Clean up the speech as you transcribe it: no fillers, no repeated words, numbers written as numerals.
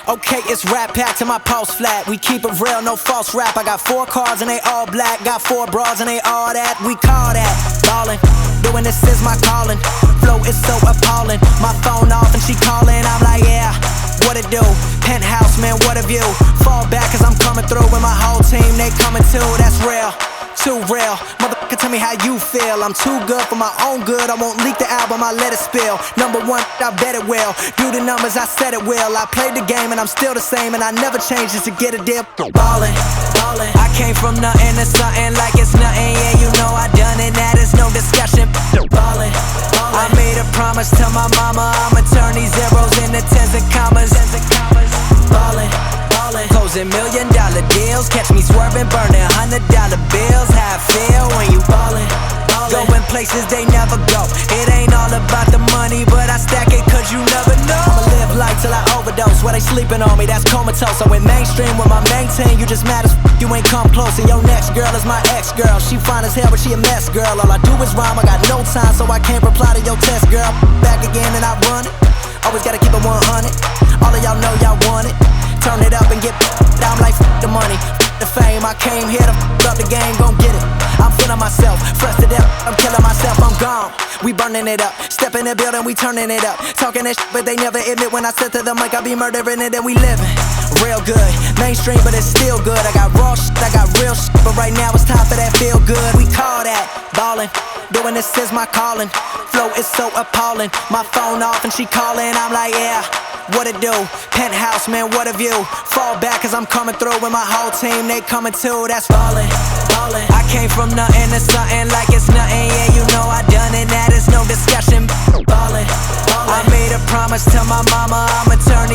Okay, it's Rat Pack to my pulse flat. We keep it real, no false rap. I got 4 cars and they all black. Got 4 bras and they all that. We call that ballin'. Doing this is my calling. Flow is so appalling. My phone off and she calling. I'm like, yeah, what it do? Penthouse, man, what a view. Fall back cause I'm coming through with my whole team. They coming too, that's real. Too real, motherfucker, tell me how you feel. I'm too good for my own good. I won't leak the album, I let it spill. Number 1, I bet it will. Do the numbers, I said it will. I played the game and I'm still the same, and I never changed just to get a deal. Ballin', ballin'. I came from nothing to something like it's nothing. Yeah, you know I done it, that is no discussion. Ballin', ballin'. I made a promise to my mama, I'ma turn these zeros into tens and commas. Ballin', ballin'. Closing $1 million deals, catch me swerving, burning $100 bills. How I feel when you ballin', ballin'. Going places they never go. It ain't all about the money, but I stack it cause you never know. I'ma live life till I overdose. While they sleeping on me, that's comatose. I went mainstream with my main team. You just mad as you ain't come close. And your next girl is my ex-girl. She fine as hell, but she a mess, girl. All I do is rhyme, I got no time, so I can't reply to your test, girl. Back again and I run it. Always gotta keep it 100. All of y'all know y'all want it. Turn it up and get I'm like the money, the fame. I came here to up the game, gon' get it. I'm feeling myself, fresh to death. I'm killing myself, I'm gone. We burning it up, step in the building, we turning it up. Talking that shit, but they never admit when I said to the mic I be murdering it and we living real good. Mainstream, but it's still good. I got raw shit, I got real shit, but right now it's time for that feel good. We call that ballin'. Doing this is my calling. Flow is so appalling. My phone off and she calling. I'm like, yeah, what it do? Penthouse, man, what a view. Fall back cause I'm coming through with my whole team. They coming too, that's ballin', ballin'. I came from nothing to something like it's nothing. Yeah, you know I done it, that is no discussion. Ballin', ballin'. I made a promise to my mama, I'ma turn